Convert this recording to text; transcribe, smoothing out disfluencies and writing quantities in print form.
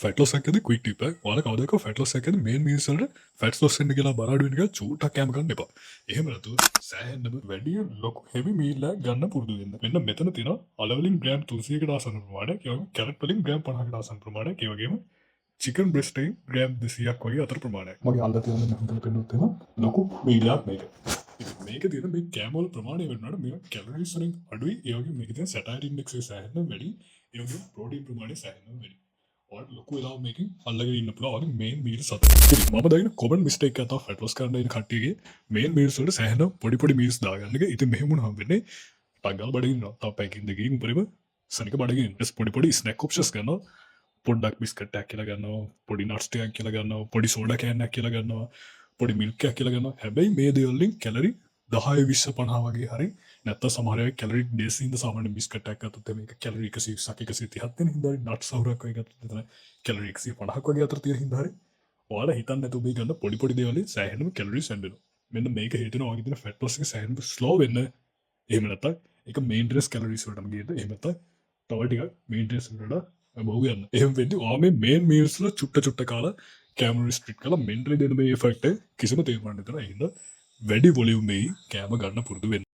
Fat Los එකේදී quick tip එක. ඔයාලා කවදාක ෆැට් ලොස් එකේදී මේන් මීල්ස් වලට ෆැට්ස් ලොස් වෙන්න කියලා බර අඩු වෙන එක චූට්ටක් කැම ගන්න එපා. එහෙම නැතුව සෑහෙන්නම වැඩි ලොකු හෙවි මීල් එකක් ගන්න පුරුදු වෙන්න. මෙන්න මෙතන තියෙනවා අලවලින් ග්‍රෑම් 300කට ආසන්න ප්‍රමාණයක්, ඒ වගේම කැරට් වලින් ග්‍රෑම් 50කට ආසන්න ප්‍රමාණයක්, ඒ වගේම චිකන් බ්‍රෙස්ට් එකෙන් ග්‍රෑම් 200ක් වගේ අතර ප්‍රමාණයක්. මගේ අල්ල තියෙන මේ හොඳට පෙන්නුත් එනවා ලොකු මීල් එකක් මේක. ඉතින් මේක තියෙන මේ කැම වල ප්‍රමාණය වෙනවාට මේවා කැලරිස් වලින් අඩුයි, ඒ වගේම මේකේ තියෙන සැටයිර් ඉන්ඩෙක්ස් එක සෑහෙන්න වැඩි, ඒ වගේම ප්‍රෝටීන් ප්‍රමාණය සෑහෙන්න වැඩි. ඔයාලට ලොකු වෙලාවක් මේකෙන් අල්ලගෙන ඉන්න පුළුවන් වගේ මේන් මීල් සතර. ඉතින් මම දකින කොමන් මිස්ටේක් එකක් තමයි ෆැට් ලොස් කරන්න ඉන්න කට්ටියගේ මේන් මීල්ස් වලට සෑහෙන පොඩි මීල්ස් දාගන්න එක. ඉතින් මෙහෙම වුණාම වෙන්නේ ටග්ගල් බඩගින්න තව පැකින් දෙකකින් උඩරිම සනික බඩගින්න. ඊට පොඩි ස්නැක් ඔප්ෂන්ස් ගන්නවා. පොඩ්ඩක් බිස්කට් එකක් කියලා ගන්නවා, පොඩි නට්ස් ටිකක් කියලා ගන්නවා, පොඩි සෝඩා කෑන් එකක් කියලා ගන්නවා, පොඩි මිල්ක් එකක් කියලා ගන්නවා. හැබැයි මේ දේවල් වලින් කැලරි 10 20 50 වගේ හරි නැත්නම් සමහර අය කැලරි ඩේසින්ද සාමාන්‍ය බිස්කට් එකක් ගත්තොත් මේක කැලරි 120ක් 130ක් තියෙන හින්දා නට්ස් අවුරක් වගේ ගත්තොත් එතන කැලරි 150ක් වගේ අතර තියෙන හින්දා හරි ඔයාලා හිතන්නේ නැතුව මේ ගන්න පොඩි දේවල් වලින් සෑහෙනම කැලරිස් වෙනවා. මෙන්න මේක හේතුනවා වගේ තියෙන ෆැට් ලොස් එක සෑහෙන ස්ලෝ වෙන්න. එහෙම නැත්නම් ඒක මේන්ටනන්ස් කැලරිස් වලටම ගියද එහෙම නැත්නම් තව ටිකක් මේන්ටනන්ස් වලට බහුව යන්න. එහෙම වෙද්දී ඔයා මේ මේන් මීල්ස් වල චුට්ට කාලා කැම රිස්ට්‍රික්ට් කරලා මෙන්ටලි දෙන මේ ඉෆෙක්ට් එක කිසිම තේරුමක් නැතන. ඒ හින්දා වැඩි වොලියුම් එකේ කෑම ගන්න පුරුදු වෙන්න.